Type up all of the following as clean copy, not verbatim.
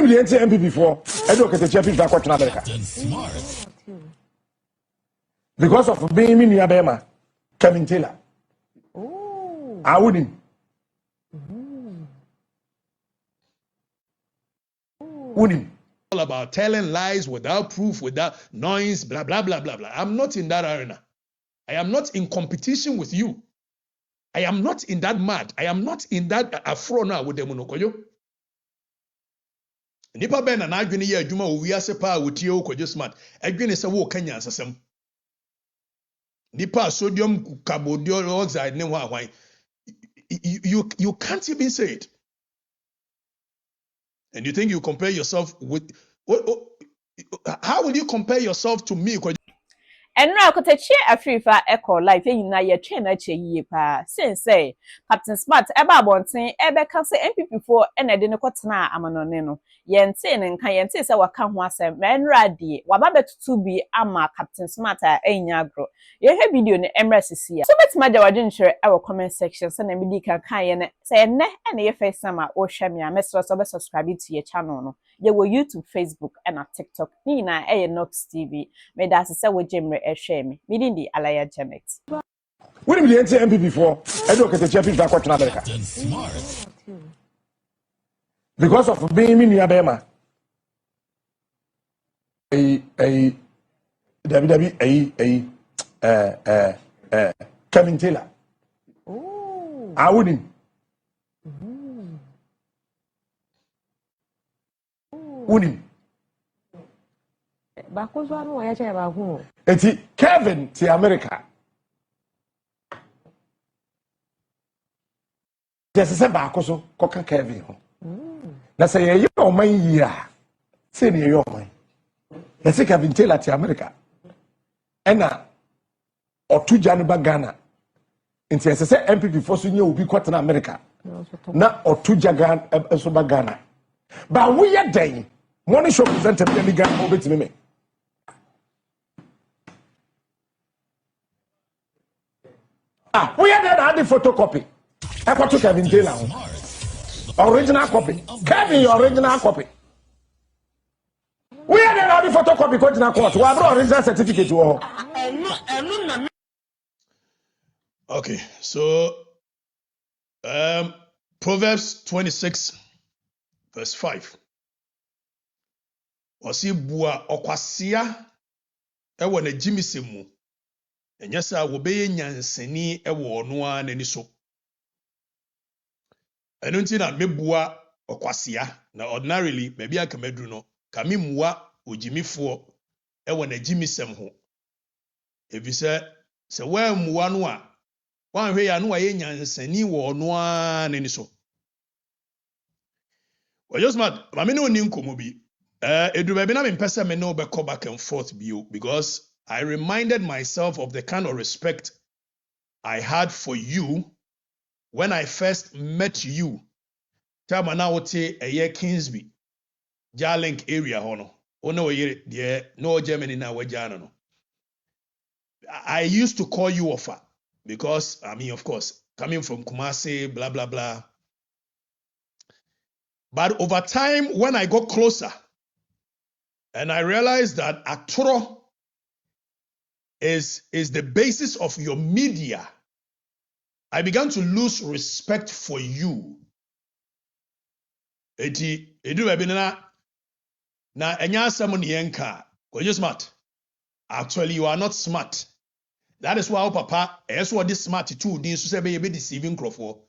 the NTMP before? I don't get the champion back to America. Because of being in Alabama, Kevin Taylor. Oh. I wouldn't. Wouldn't. All about telling lies without proof, without noise, blah, blah, blah, blah, blah. I'm not in that arena. I am not in competition with you. I am not in that mad. I am not in that afro now with them. Nipa ben na adwene ye adwuma wo wiase pa a wotie wo kwadwo smart. Adwene se wo kanya ansasam. Nipa sodium carbon dioxide ne ho ahwan. You can't even say it. And you think you compare yourself with how will you compare yourself to me? Enra Okatakyie Afrifa Echo life yina ye twen na che yie pa since say Captain Smart eba abonten ebe ka say MPP for ena de ne kotena amanone no yente ne nka yente say waka ho asem enra die waba betutu bi ama Captain Smart a enya agro ye hwe video ne emra sisi so betima de wade nhyere e comment section say na me di kan ye ne say ene ene ye first time a wo hwe me a mesro so be subscribe to your channel no ye wo YouTube, Facebook and TikTok ni na e NOKS TV me da se we jemre share me. Meaning the Alaya Janet. When the NTMP before, I don't get the champion back to America. Because of being in Alabama, Kevin Taylor. Oh. I wouldn't. Wouldn't. Bakozwa no ya che ba hu. Eti Kevin to America. Just say bakoso koka Kevin ho. Na say ye o man yi a. Say ne ye o man. Na say Kevin Taylor to America. Ena otuja ne ba Ghana. Nti say MPP for so nye obi kwata na America. Na otuja Ghana so ba Ghana. Ba wo ye den. Money show presenter be Ghana obetimi me. We had the photocopy. I got to Kevin Taylor. Original copy. Kevin, your original copy. We had the photocopy. Original court. We have original certificate. Okay, so Proverbs 26, verse 5. Osi bua okwasia ewo na jimisemu. Enyasa wobeye nyansani ewo no a nani so. Eno nti na mebua okwasia na ordinarily maybe aka medru no kame mua ojimifo ewo na jimisem ho. Efise se wa mua no a wan hwe ya no wa ye nyansani wo no a nani so. Well, just mad, mame no ni nkomo bi. Edu baby na me pese me no be call back and forth bio because I reminded myself of the kind of respect I had for you when I first met you. Time na wote eye Kingsby, Jarlink area hono. Ono we de no Germany na wajana no. I used to call you Offa because I mean of course coming from Kumasi blah blah blah. But over time when I got closer and I realized that Atoro is the basis of your media, I began to lose respect for you. Eti edu baby na enya asem ne yenka. You're smart. Actually, you are not smart. That is why papa is what this smart too din so say be deceiving crofo.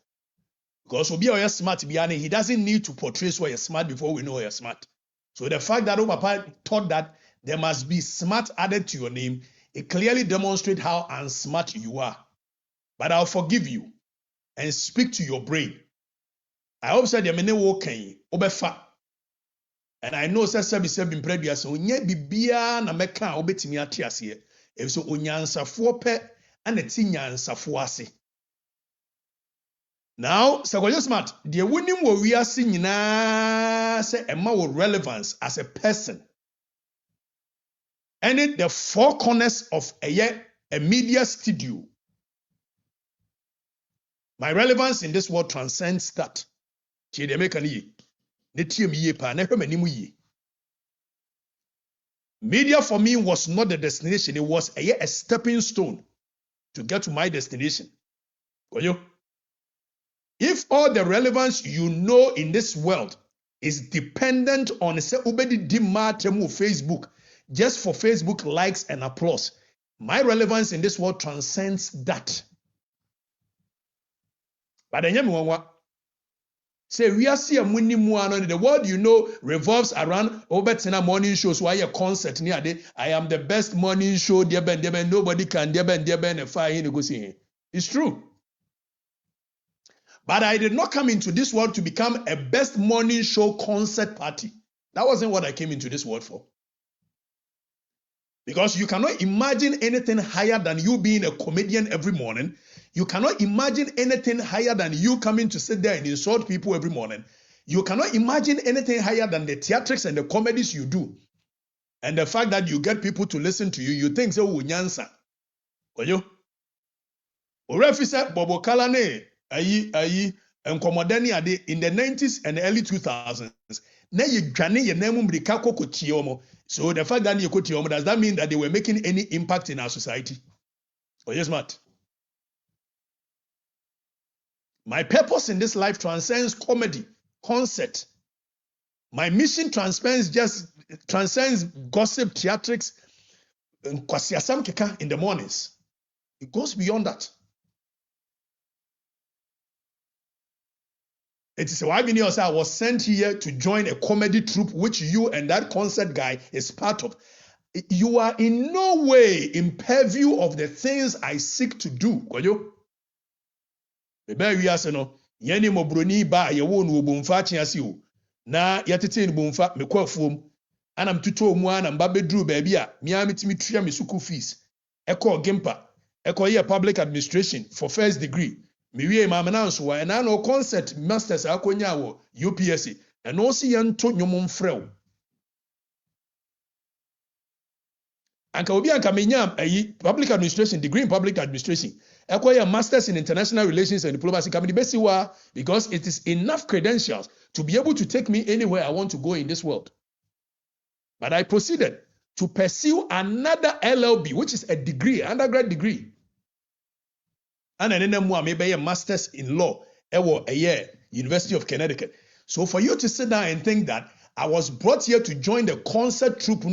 Because obi are smart biane, he doesn't need to portray so you're smart before we know you're smart. So the fact that papa thought that there must be smart added to your name, it clearly demonstrates how unsmart you are. But I'll forgive you and speak to your brain. I hope said the mene wo kan obefa. And I know say sebi mpredua so onya bibia na meka obetimi ate ase. E so onyansafo pe ana ti nyansafo ase. Now, so smart, the winning wo wiase nyina say emma wo relevance as a person. And in the four corners of a media studio. My relevance in this world transcends that. ne tie me yie pa na hwe m'anim yie. Media for me was not the destination, it was a stepping stone to get to my destination. If all the relevance you know in this world is dependent on Facebook, just for Facebook likes and applause, my relevance in this world transcends that. But then say we are seeing the world you know revolves around Obetina morning shows. Why a concert near day? I am the best morning show. Nobody can It's true. But I did not come into this world to become a best morning show concert party. That wasn't what I came into this world for. Because you cannot imagine anything higher than you being a comedian every morning. You cannot imagine anything higher than you coming to sit there and insult people every morning. You cannot imagine anything higher than the theatrics and the comedies you do. And the fact that you get people to listen to you, you think so unyansa. Oyo. Orefi said Bobo Kalane ayi enkomodani ade in the 90s and early 2000s. Na ye dwane ye namu mrika kokotie omo. So the fact that you kotie omo, does that mean that they were making any impact in our society? Oh yes, Matt. My purpose in this life transcends comedy, concert. My mission transcends gossip, theatrics, kwasiasam keka in the mornings. It goes beyond that. It is why I was sent here to join a comedy troupe, which you and that concert guy is part of. You are in no way in purview of the things I seek to do. We are saying, "Yeni mobroni ba yewo no obomfa chiasi o na yetete no bomfa mekwa fuom ana mtuto mu ana mba bedru ba bia mia metimi tua me school fees eko gimpa eko ye public administration for first degree me wie ma me nanso wa na no concept masters akonya wo UPSC and no si yento nwom mfrew anka obi anka menya ayi public administration degree in public administration acquire masters in international relations and diplomacy because it is enough credentials to be able to take me anywhere I want to go in this world. But I proceeded to pursue another LLB, which is a degree, undergrad degree. And then maybe a master's in law, a year, University of Connecticut. So for you to sit down and think that I was brought here to join the concert troupe,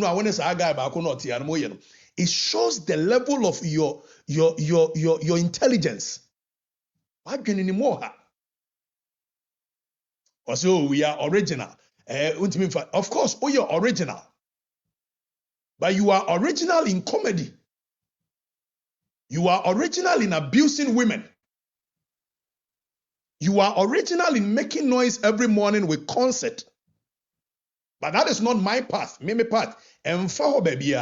it shows the level of your intelligence. What can anymore? Also, we are original. Of course, we are original. But you are original in comedy. You are original in abusing women. You are original in making noise every morning with concert. But that is not my path. My path. And for baby.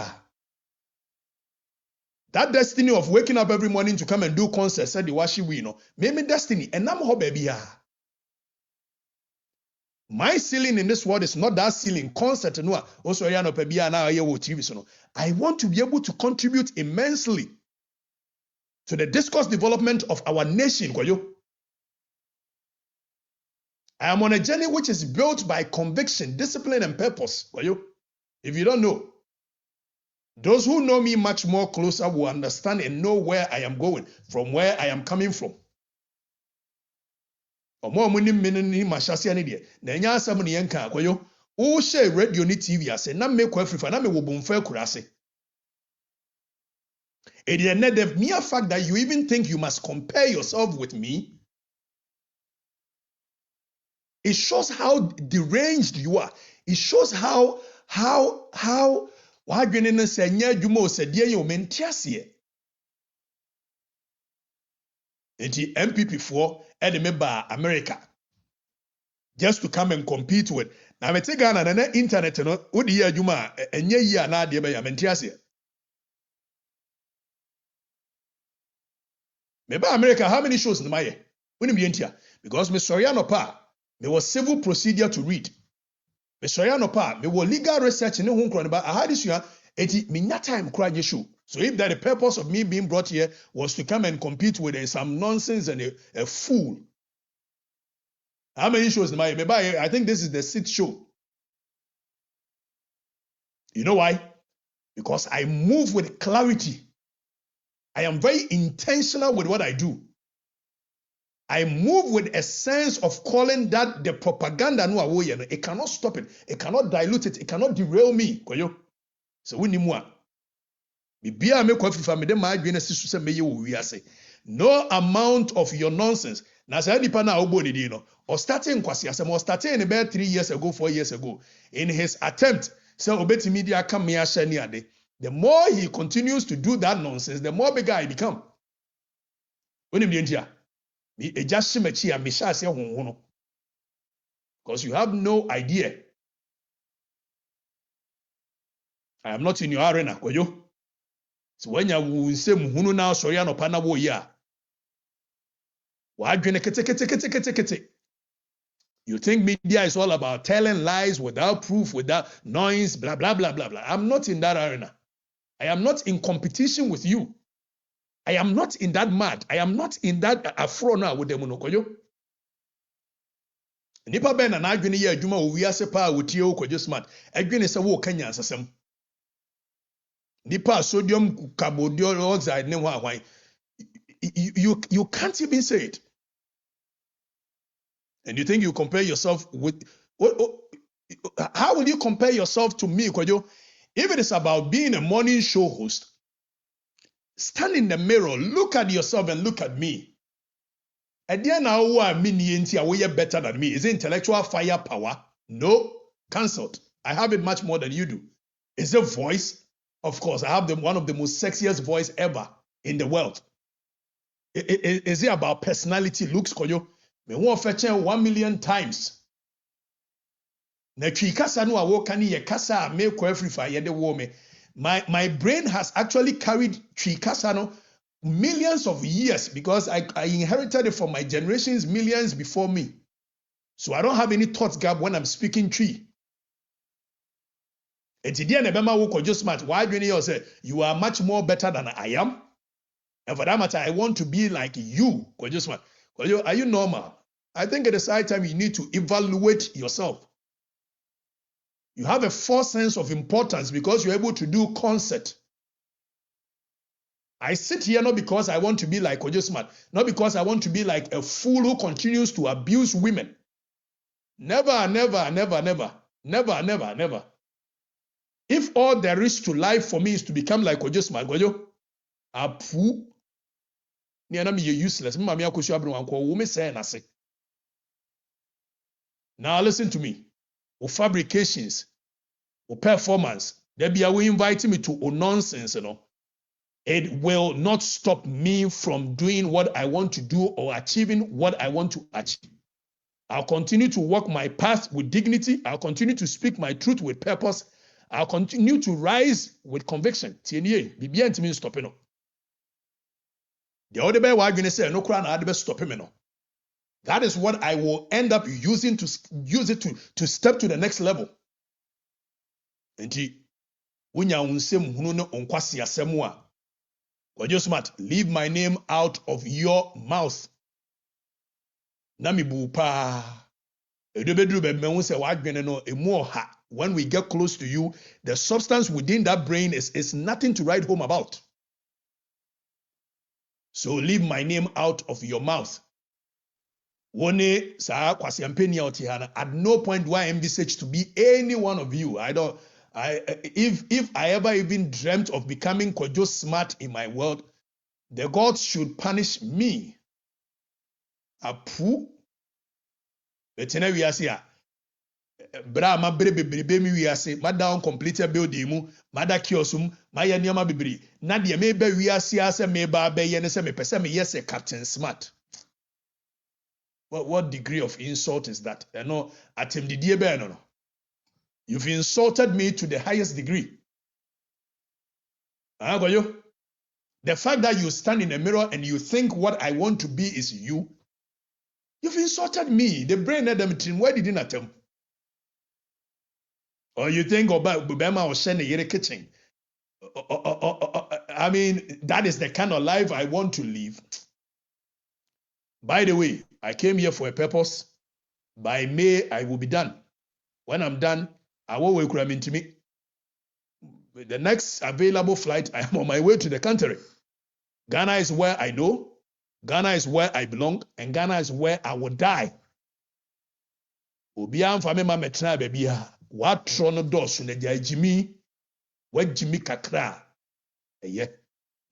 That destiny of waking up every morning to come and do concerts, said the washi we know. Maybe destiny, and I'm ho baby. My ceiling in this world is not that ceiling. Concert no. Also, I want to be able to contribute immensely to the discourse development of our nation. I am on a journey which is built by conviction, discipline, and purpose. If you don't know, those who know me much more closer will understand and know where I am going, from where I am coming from. Omo munim menini mashasi ani de. Na nya asam ne yenka akoyo. O share radio ni TV ase na mekwa Afrifa na me wo bomfa kurase. It is the mere fact that you even think you must compare yourself with me. It shows how deranged you are. It shows how wadwene se nya adwuma o se de ye o mentiase. Enti MPP for me ba America just to come and compete with. Na me te Ghana na internet no odi ye adwuma enye yi na de be ya mentiase. Me ba America, how many shows in my year? Unim ye ntia because me sorry anopa me was civil procedure to read. Me sorry anopa me was legal research in ho nkro ba aha this year eti me nya time kra nye show. So if that the purpose of me being brought here was to come and compete with some nonsense and a fool, How many shows am I? Maybe I think this is the 6th show. You know why? Because I move with clarity. I am very intentional with what I do. I move with a sense of calling that the propaganda no awoye. It cannot stop it. It cannot dilute it. It cannot derail me. Koyo. So we need more. Bibia me kwa fifa me de ma adwene sisu se meye wo wiase. No amount of your nonsense. Na say nipa na obo ni di no. Or starting kwasi asem or starting about 3 years ago, 4 years ago in his attempt say obeti media come me ahye ni ade. The more he continues to do that nonsense, the more bigger I become. Onim di ntia. Me eja shimachi a me sha ase honhono. Because you have no idea. I am not in your arena, koyo. So when you say muhunu na sorry anopa na wo ya. Wa adwene kete. You think media is all about telling lies without proof, without noise, blah blah blah blah blah. I'm not in that arena. I am not in competition with you. I am not in that mad. I am not in that afro now with the monokoyo. Nipa ben na adwene ye adwuma wo wiase pa wotie wo kojo smart. Adwene se wo kanya ansasem. Nipa sodium carbonic oxide ne ho ahwan. You can't even say it. And you think you compare yourself with how will you compare yourself to me, Kojo? If it is about being a morning show host, stand in the mirror, look at yourself and look at me. At the end of are you better than me? Is it intellectual firepower? No, cancelled. I have it much more than you do. Is it voice? Of course, I have one of the most sexiest voice ever in the world. Is it about personality, looks, Kojo? Me won fetch 1 million times. Na twi kasa no a wo kan ye kasa me kwa Afrifa ye de wo me. My brain has actually carried twi kasa no millions of years because I inherited it from my generations, millions before me. So I don't have any thought gap when I'm speaking twi. Etidia na bema wo Kojo smart. Why do you say you are much more better than I am? And for that matter, I want to be like you, Kojo smart. Kojo, are you normal? I think at the same time you need to evaluate yourself. You have a false sense of importance because you're able to do concert. I sit here not because I want to be like Kojo Smart, not because I want to be like a fool who continues to abuse women. Never, never, never, never, never, never, never. If all there is to life for me is to become like Kojo Smart, Kojo, apu, ni ana me useless. Mama mi akosu abro wanko wo me say na se. Now listen to me. Or fabrications, or performance, they be away inviting me to nonsense, you know. It will not stop me from doing what I want to do or achieving what I want to achieve. I'll continue to walk my path with dignity. I'll continue to speak my truth with purpose. I'll continue to rise with conviction. TNA, be bien to me stopping. The other way we're going to say no crown I stop him. That is what I will end up using to use it to step to the next level. Enti unya unsem hunu no onkwasi asemu a. Kojo Smart, leave my name out of your mouth. Nami bu pa. Edobedru be me se wadwene no emu oha. When we get close to you, the substance within that brain is nothing to write home about. So leave my name out of your mouth. Wone sa kwasi ampeni otihana. At no point do I envisage to be any one of you. If I ever even dreamt of becoming Kojo Smart in my world, the gods should punish me. Apu. Betena wiase a. Bra ma bre bebrebe mi wiase, ma down completed building mu, ma da kiosum, ma ye nioma bebre. Na de me ba wiase ase me ba be ye ne se me pese me yes Captain Smart. What degree of insult is that? No, atemdidie be no. You've insulted me to the highest degree. The fact that you stand in a mirror and you think what I want to be is you, you've insulted me. The brain had them. Why did you not tell? Or you think about Bubema or Shane Yere kitchen? I mean, that is the kind of life I want to live. By the way, I came here for a purpose. By May, I will be done. When I'm done, I will welcome into me. The next available flight, I am on my way to the country. Ghana is where I know. Ghana is where I belong. And Ghana is where I will die. Obiya mfa me ma metra baby ha. Wa tro no dos na gya jimi. Wa jimi kakra. Eye.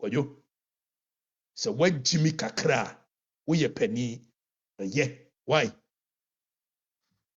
Kwajo. So wa jimi kakra. Wo ye pani. Eye. Why?